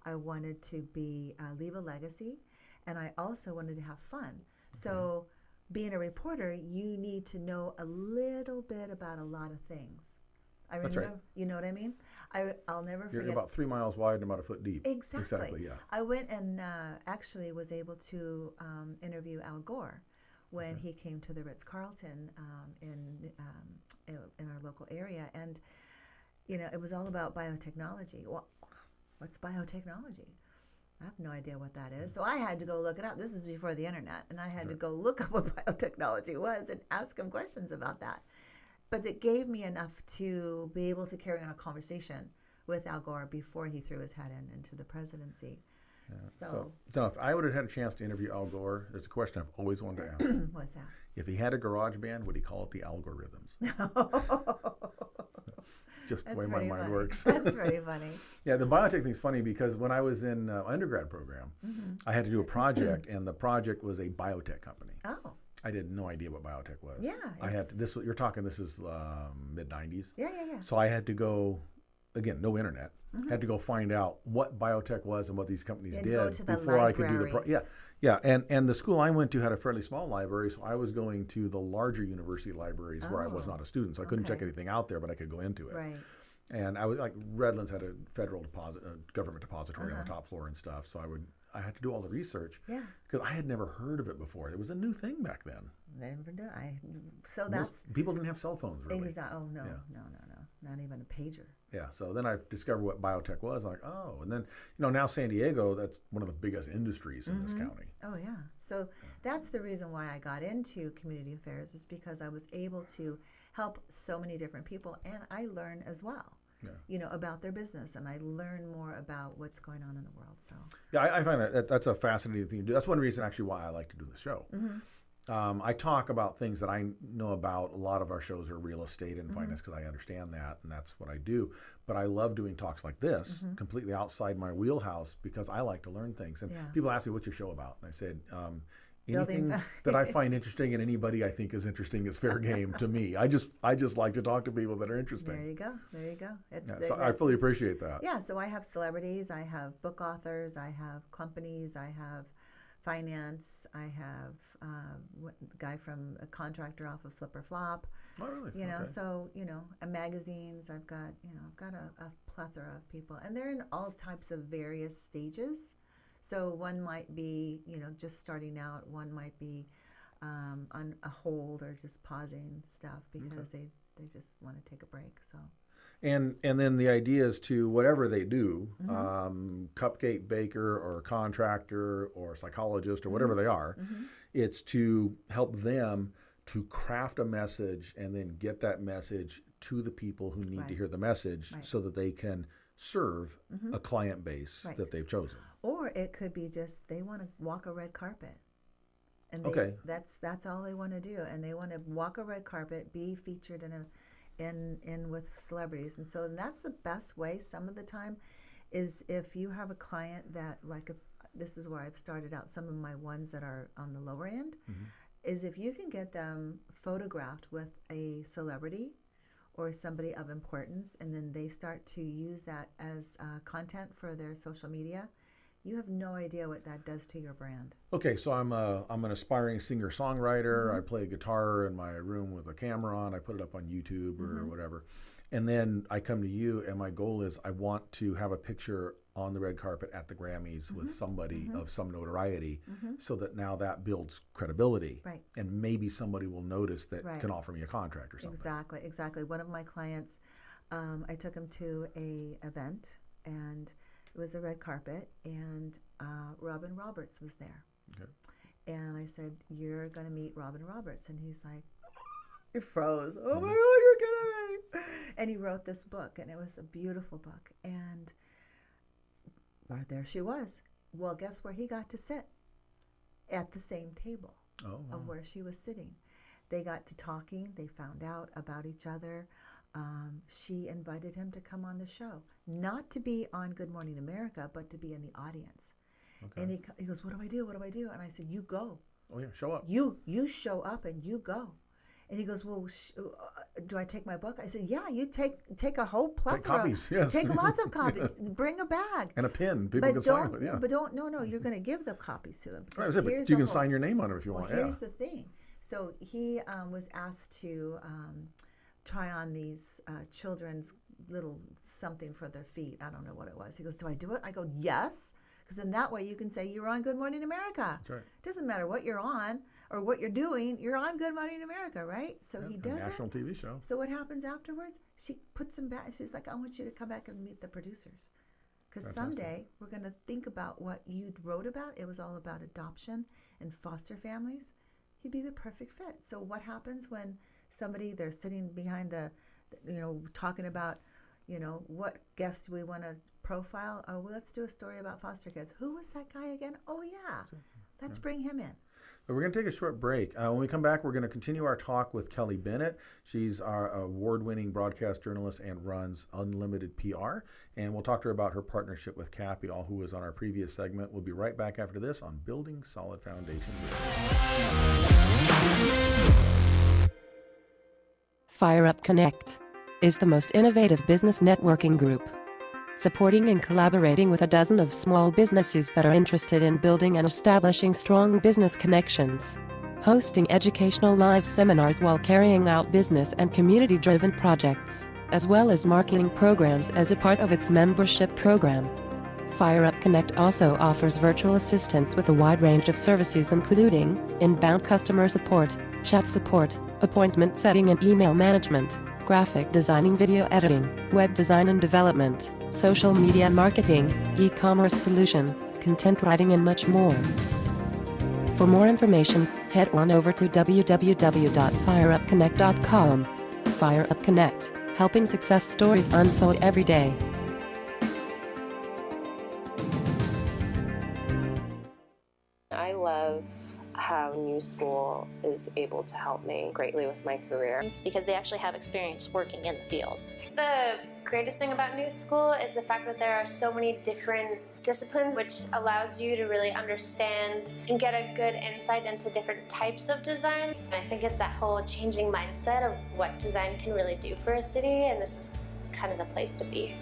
Speaker 8: I wanted to leave a legacy, and I also wanted to have fun. So being a reporter, you need to know a little bit about a lot of things. I
Speaker 1: That's
Speaker 8: remember,
Speaker 1: right.
Speaker 8: you know what I mean? I'll never
Speaker 1: You're
Speaker 8: forget.
Speaker 1: about 3 miles wide and about a foot deep.
Speaker 8: Exactly.
Speaker 1: Yeah.
Speaker 8: I went and actually was able to interview Al Gore when he came to the Ritz-Carlton in our local area, and it was all about biotechnology. Well, what's biotechnology? I have no idea what that is. So I had to go look it up. This is before the internet, and I had to go look up what biotechnology was and ask him questions about that. But it gave me enough to be able to carry on a conversation with Al Gore before he threw his hat into the presidency.
Speaker 1: Yeah.
Speaker 8: So
Speaker 1: if I would have had a chance to interview Al Gore, there's a question I've always wanted to ask him.
Speaker 8: what's that?
Speaker 1: If he had a garage band, would he call it the algorithms? Just the way my mind
Speaker 8: funny.
Speaker 1: works.
Speaker 8: That's very funny.
Speaker 1: Yeah, the biotech thing's funny because when I was in undergrad program, I had to do a project, and the project was a biotech company.
Speaker 8: Oh.
Speaker 1: I had no idea what biotech was.
Speaker 8: Yeah.
Speaker 1: I had to, this. You're talking. This is mid '90s.
Speaker 8: Yeah.
Speaker 1: So I had to go, again, no internet. Had to go find out what biotech was and what these companies did
Speaker 8: go to the
Speaker 1: before I could do the
Speaker 8: library.
Speaker 1: yeah. And the school I went to had a fairly small library, so I was going to the larger university libraries where I was not a student, so I couldn't check
Speaker 8: Okay.
Speaker 1: anything out there, but I could go into it.
Speaker 8: Right.
Speaker 1: And I was like, Redlands had a federal government depository on the top floor and stuff, so I had to do all the research.
Speaker 8: Yeah.
Speaker 1: Because I had never heard of it before. It was a new thing back then.
Speaker 8: Never did. So
Speaker 1: Most
Speaker 8: that's
Speaker 1: people didn't have cell phones really.
Speaker 8: exactly. Oh no,
Speaker 1: Yeah.
Speaker 8: no, not even a pager.
Speaker 1: Yeah, so then I discovered what biotech was. I'm like, oh, and then now San Diego, that's one of the biggest industries in this county.
Speaker 8: Oh yeah. So that's the reason why I got into community affairs, is because I was able to help so many different people, and I learn as well.
Speaker 1: Yeah.
Speaker 8: About their business, and I learn more about what's going on in the world. So
Speaker 1: Yeah, I find that's a fascinating thing to do. That's one reason actually why I like to do the show. I talk about things that I know about. A lot of our shows are real estate and finance because I understand that, and that's what I do. But I love doing talks like this, completely outside my wheelhouse, because I like to learn things. And people ask me, what's your show about? And I said, anything that I find interesting and anybody I think is interesting is fair game to me. I just like to talk to people that are interesting.
Speaker 8: there you go.
Speaker 1: So I fully appreciate that.
Speaker 8: Yeah. So I have celebrities, I have book authors, I have companies, I have finance, I have the guy from a contractor off of Flip or Flop.
Speaker 1: Oh, really?
Speaker 8: So magazines. I've got a plethora of people, and they're in all types of various stages. So one might be just starting out. One might be on a hold or just pausing stuff because they just want to take a break. So.
Speaker 1: And then the idea is to whatever they do, cupcake baker or contractor or psychologist or whatever they are, it's to help them to craft a message and then get that message to the people who need to hear the message so that they can serve a client base that they've chosen.
Speaker 8: Or it could be just they want to walk a red carpet. And that's all they want to do, and they want to walk a red carpet, be featured in with celebrities. And so that's the best way some of the time is if you have a client that, like, this is where I've started out, some of my ones that are on the lower end, is if you can get them photographed with a celebrity or somebody of importance, and then they start to use that as content for their social media, you have no idea what that does to your brand.
Speaker 1: Okay, so I'm an aspiring singer-songwriter. I play guitar in my room with a camera on. I put it up on YouTube or whatever. And then I come to you, and my goal is I want to have a picture on the red carpet at the Grammys with somebody of some notoriety so that now that builds credibility.
Speaker 8: Right.
Speaker 1: And maybe somebody will notice that can offer me a contract or something.
Speaker 8: Exactly. One of my clients, I took him to a event, and it was a red carpet, and Robin Roberts was there.
Speaker 1: Okay.
Speaker 8: And I said, "You're going to meet Robin Roberts." And he's like, he froze. "Oh my God, you're kidding me." And he wrote this book, and it was a beautiful book. And there she was. Well, guess where he got to sit? At the same table of where she was sitting. They got to talking. They found out about each other. She invited him to come on the show, not to be on Good Morning America, but to be in the audience. Okay. And he goes, "What do I do? What do I do?" And I said, "You go."
Speaker 1: Oh yeah, show up.
Speaker 8: You show up and you go. And he goes, "Well, do I take my book?" I said, "Yeah, you take a whole plethora.
Speaker 1: Take copies, yes.
Speaker 8: Take lots of copies. Bring a bag
Speaker 1: and a pen. People can sign it. Yeah.
Speaker 8: But no. You're going to give the copies to them.
Speaker 1: Right, but you can sign your name on it if you want.
Speaker 8: Here's the thing. So he was asked to try on these children's little something for their feet. I don't know what it was. He goes, do I do it? I go, yes. Because then that way you can say you're on Good Morning America.
Speaker 1: That's right.
Speaker 8: Doesn't matter what you're on or what you're doing, you're on Good Morning America, right? So he does
Speaker 1: a national
Speaker 8: it.
Speaker 1: TV show.
Speaker 8: So what happens afterwards? She puts him back. She's like, I want you to come back and meet the producers. Because someday we're going to think about what you wrote about. It was all about adoption and foster families. He'd be the perfect fit. So what happens when somebody, they're sitting behind talking about, what guests we want to profile? Oh, well, let's do a story about foster kids. Who was that guy again? Oh, yeah. Let's bring him in.
Speaker 1: But we're going to take a short break. When we come back, we're going to continue our talk with Kelly Bennett. She's our award-winning broadcast journalist and runs Unlimited PR. And we'll talk to her about her partnership with Cappy, all who was on our previous segment. We'll be right back after this on Building Solid Foundation.
Speaker 3: Fire Up Connect is the most innovative business networking group, supporting and collaborating with a dozen of small businesses that are interested in building and establishing strong business connections, hosting educational live seminars while carrying out business and community-driven projects, as well as marketing programs as a part of its membership program. Fire Up Connect also offers virtual assistance with a wide range of services including inbound customer support, chat support, appointment setting and email management, graphic designing, video editing, web design and development, social media marketing, e-commerce solution, content writing and much more. For more information, head on over to www.fireupconnect.com. Fire Up Connect, helping success stories unfold every day.
Speaker 4: I love how New School is able to help me greatly with my career.
Speaker 5: Because they actually have experience working in the field.
Speaker 6: The greatest thing about New School is the fact that there are so many different disciplines, which allows you to really understand and get a good insight into different types of design. And I think it's that whole changing mindset of what design can really do for a city, and this is kind of the place to be.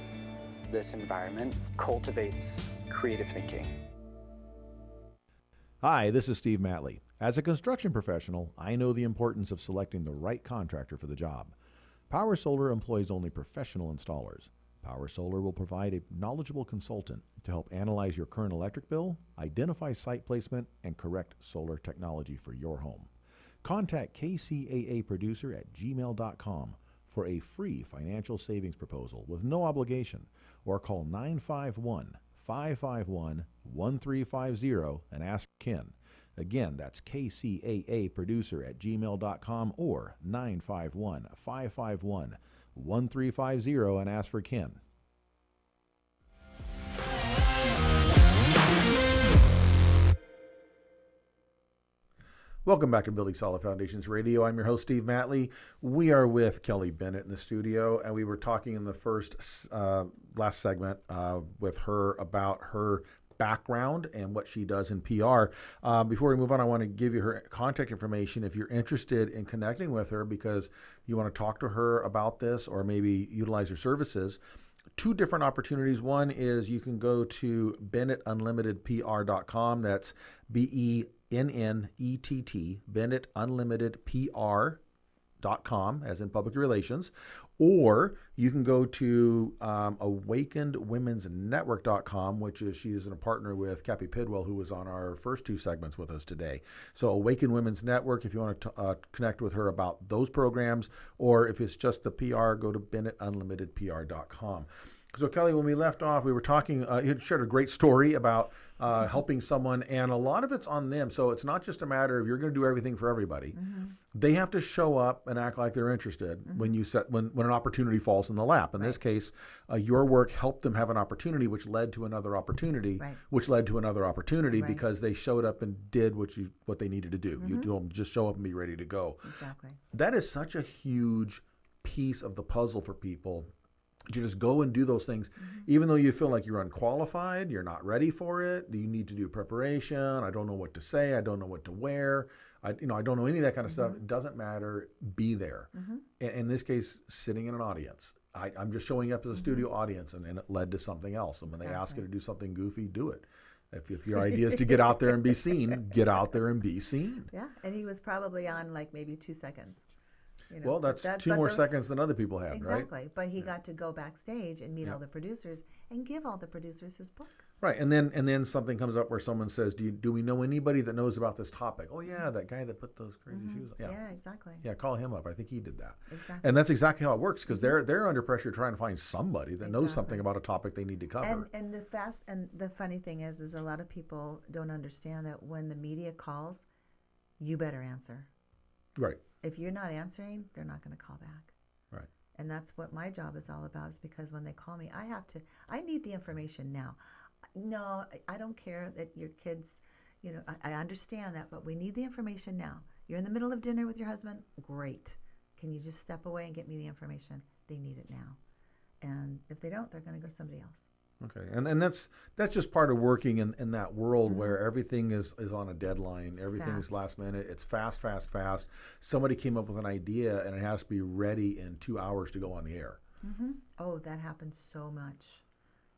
Speaker 7: This environment cultivates creative thinking.
Speaker 1: Hi, this is Steve Matley. As a construction professional, I know the importance of selecting the right contractor for the job. Power Solar employs only professional installers. Power Solar will provide a knowledgeable consultant to help analyze your current electric bill, identify site placement, and correct solar technology for your home. Contact KCAA Producer at gmail.com for a free financial savings proposal with no obligation, or call 951-551-1350 and ask for Ken. Again, that's KCAA Producer at gmail.com or 951-551-1350 and ask for Ken. Welcome back to Building Solid Foundations Radio. I'm your host, Steve Matley. We are with Kelly Bennett in the studio, and we were talking in the last segment with her about her background and what she does in PR. Before we move on, I want to give you her contact information if you're interested in connecting with her because you want to talk to her about this or maybe utilize her services. Two different opportunities. One is you can go to BennettUnlimitedPR.com. That's BENNETT, BennettUnlimitedPR.com, as in public relations. Or you can go to AwakenedWomen'sNetwork.com, which is she is a partner with Cappy Pidwell, who was on our first two segments with us today. So Awaken Women's Network, if you want to connect with her about those programs, or if it's just the PR, go to BennettUnlimitedPR.com. So Kelly, when we left off, we were talking, you shared a great story about helping someone, and a lot of it's on them. So it's not just a matter of you're going to do everything for everybody. Mm-hmm. They have to show up and act like they're interested when an opportunity falls in the lap. In this case, your work helped them have an opportunity, which led to another opportunity, which led to another opportunity because they showed up and did what they needed to do. You don't just show up and be ready to go.
Speaker 8: Exactly.
Speaker 1: That is such a huge piece of the puzzle for people. You just go and do those things, even though you feel like you're unqualified, you're not ready for it, you need to do preparation, I don't know what to say, I don't know what to wear, I don't know any of that kind of stuff. It doesn't matter, be there. In this case, sitting in an audience. I'm just showing up as a studio audience, and it led to something else. And when they ask you to do something goofy, do it. If your idea is to get out there and be seen, get out there and be seen.
Speaker 8: Yeah, and he was probably on like maybe 2 seconds. You know,
Speaker 1: Well, that's two more seconds than other people had, right?
Speaker 8: Exactly. But he got to go backstage and meet all the producers and give all the producers his book.
Speaker 1: Right, and then something comes up where someone says, "Do we know anybody that knows about this topic?" Oh yeah, that guy that put those crazy shoes on.
Speaker 8: Yeah, exactly.
Speaker 1: Yeah, call him up. I think he did that.
Speaker 8: Exactly.
Speaker 1: And that's exactly how it works because they're under pressure trying to find somebody that knows something about a topic they need to cover.
Speaker 8: And the funny thing is a lot of people don't understand that when the media calls, you better answer.
Speaker 1: Right.
Speaker 8: If you're not answering, they're not going to call back.
Speaker 1: Right.
Speaker 8: And that's what my job is all about, is because when they call me, I need the information now. No, I don't care that your kids, you know, I understand that, but we need the information now. You're in the middle of dinner with your husband? Great. Can you just step away and get me the information? They need it now. And if they don't, they're going to go to somebody else.
Speaker 1: Okay, and that's just part of working in that world where everything is on a deadline.
Speaker 8: It's
Speaker 1: Everything's
Speaker 8: fast.
Speaker 1: last minute. It's fast. Somebody came up with an idea and it has to be ready in 2 hours to go on the air.
Speaker 8: Oh, that happens so much.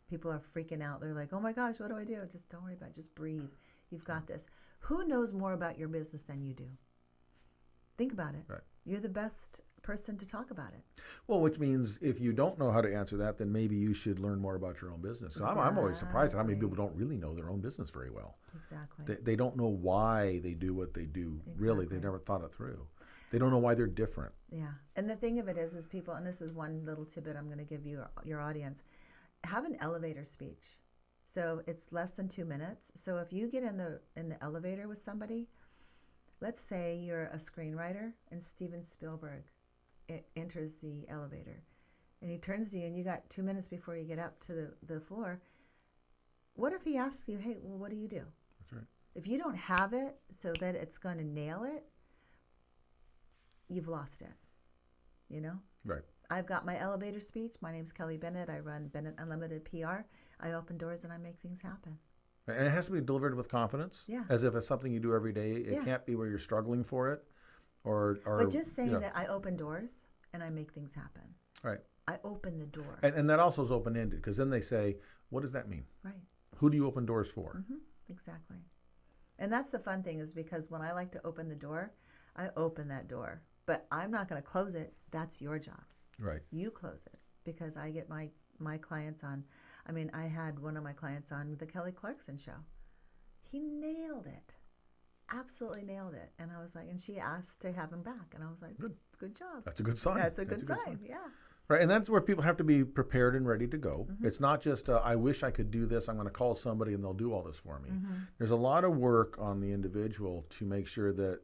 Speaker 8: People are freaking out. They're like, oh my gosh, what do I do? Just don't worry about it. Just breathe. You've got this. Who knows more about your business than you do? Think about it.
Speaker 1: Right.
Speaker 8: You're the best person to talk about it.
Speaker 1: Well, which means if you don't know how to answer that, then maybe you should learn more about your own business. 'Cause I'm always surprised at how many people don't really know their own business very well.
Speaker 8: Exactly.
Speaker 1: They don't know why they do what they do. Really, they never thought it through. They don't know why they're different.
Speaker 8: Yeah. And the thing of it is people, and this is one little tidbit I'm going to give you, your audience, have an elevator speech. So it's less than 2 minutes. So if you get in the elevator with somebody, let's say you're a screenwriter and Steven Spielberg enters the elevator and he turns to you and you got 2 minutes before you get up to the floor. What if he asks you, hey, well, what do you do?
Speaker 1: That's right.
Speaker 8: If you don't have it so that it's going to nail it, you've lost it, you know?
Speaker 1: Right.
Speaker 8: I've got my elevator speech. My name's Kelly Bennett. I run Bennett Unlimited PR. I open doors and I make things happen.
Speaker 1: And it has to be delivered with confidence.
Speaker 8: Yeah.
Speaker 1: As if it's something you do every day. It can't be where you're struggling for it, or.
Speaker 8: But just saying that I open doors and I make things happen.
Speaker 1: Right.
Speaker 8: I open the door.
Speaker 1: And that also is open-ended because then they say, what does that mean?
Speaker 8: Right.
Speaker 1: Who do you open doors for?
Speaker 8: Exactly. And that's the fun thing, is because when I like to open the door, I open that door. But I'm not going to close it. That's your job.
Speaker 1: Right.
Speaker 8: You close it, because I get my clients on. I mean, I had one of my clients on the Kelly Clarkson show. He nailed it. Absolutely nailed it. And I was like, and she asked to have him back. And I was like, good job.
Speaker 1: That's a good sign.
Speaker 8: That's a good sign. Yeah.
Speaker 1: Right, and that's where people have to be prepared and ready to go. It's not just, I wish I could do this, I'm going to call somebody and they'll do all this for me. There's a lot of work on the individual to make sure that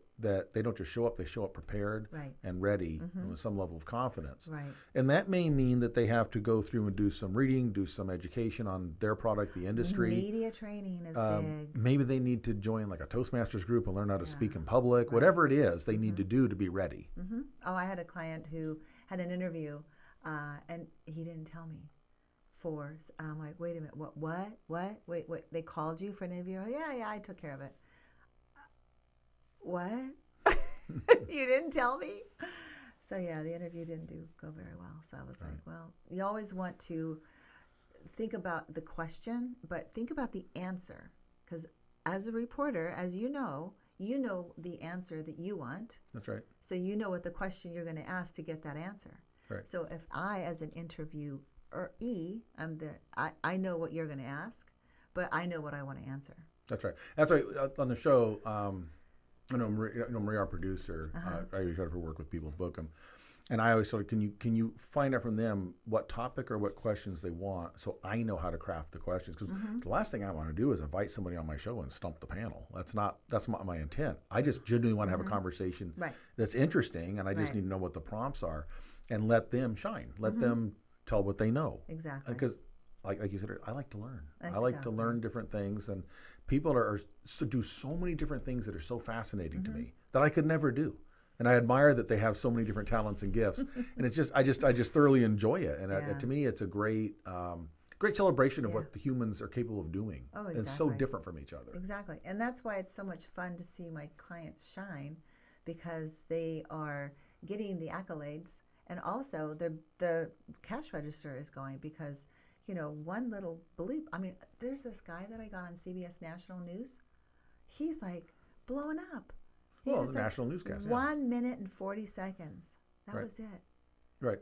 Speaker 1: they don't just show up, they show up prepared and ready and with some level of confidence.
Speaker 8: Right.
Speaker 1: And that may mean that they have to go through and do some reading, do some education on their product, the industry.
Speaker 8: Media training is big.
Speaker 1: Maybe they need to join like a Toastmasters group and learn how to speak in public. Whatever it is, they need to do to be ready.
Speaker 8: Oh, I had a client who had an interview and he didn't tell me. And I'm like, wait a minute, what? Wait, they called you for an interview? Oh, yeah, I took care of it. What? You didn't tell me? So yeah, the interview didn't go very well. So I was like, well, you always want to think about the question, but think about the answer. Because as a reporter, as you know the answer that you want.
Speaker 1: That's right.
Speaker 8: So you know what the question you're going to ask to get that answer.
Speaker 1: Right.
Speaker 8: So if I, as an interviewee, I know what you're going to ask, but I know what I want to answer.
Speaker 1: That's right. That's right. On the show, Marie, our producer, I usually try to work with people, book them, and I always sort of, can you find out from them what topic or what questions they want, so I know how to craft the questions. Because the last thing I want to do is invite somebody on my show and stump the panel. That's not my intent. I just genuinely want to have a conversation that's interesting, and I just need to know what the prompts are, and let them shine. Let them tell what they know.
Speaker 8: Exactly.
Speaker 1: Because, like you said, I like to learn. I like to learn different things, and people do so many different things that are so fascinating to me that I could never do. And I admire that they have so many different talents and gifts. And it's just, I just thoroughly enjoy it. And to me, it's a great celebration of what the humans are capable of doing.
Speaker 8: Oh, exactly.
Speaker 1: And it's so different from each other.
Speaker 8: Exactly. And that's why it's so much fun to see my clients shine, because they are getting the accolades, and also the cash register is going, because, one little bleep. I mean, there's this guy that I got on CBS National News. He's like blowing up.
Speaker 1: Well, the national newscast.
Speaker 8: 1 minute and 40 seconds. That was it.
Speaker 1: Right.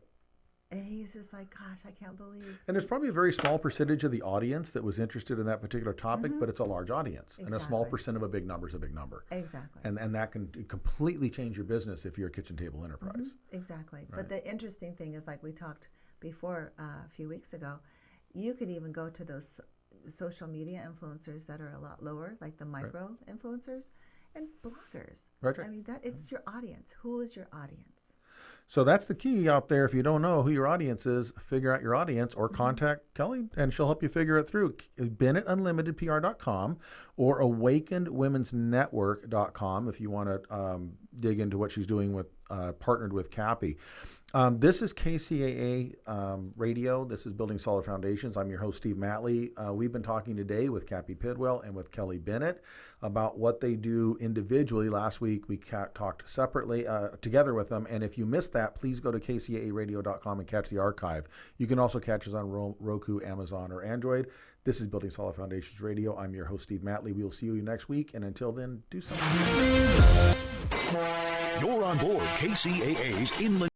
Speaker 8: And he's just like, gosh, I can't believe.
Speaker 1: And there's probably a very small percentage of the audience that was interested in that particular topic, but it's a large audience. And a small percent of a big number is a big number.
Speaker 8: Exactly.
Speaker 1: And that can completely change your business if you're a kitchen table enterprise.
Speaker 8: Exactly.
Speaker 1: Right.
Speaker 8: But the interesting thing is, like we talked before a few weeks ago, you could even go to those social media influencers that are a lot lower, like the micro influencers and bloggers.
Speaker 1: Right.
Speaker 8: I mean, it's your audience. Who is your audience?
Speaker 1: So that's the key out there. If you don't know who your audience is, figure out your audience or contact Kelly and she'll help you figure it through. BennettUnlimitedPR.com or AwakenedWomen'sNetwork.com if you want to dig into what she's doing with partnered with Cappy. This is KCAA Radio. This is Building Solid Foundations. I'm your host, Steve Matley. We've been talking today with Cappy Pidwell and with Kelly Bennett about what they do individually. Last week, we talked separately together with them. And if you missed that, please go to kcaaradio.com and catch the archive. You can also catch us on Roku, Amazon, or Android. This is Building Solid Foundations Radio. I'm your host, Steve Matley. We'll see you next week. And until then, do something.
Speaker 9: You're on board KCAA's Inland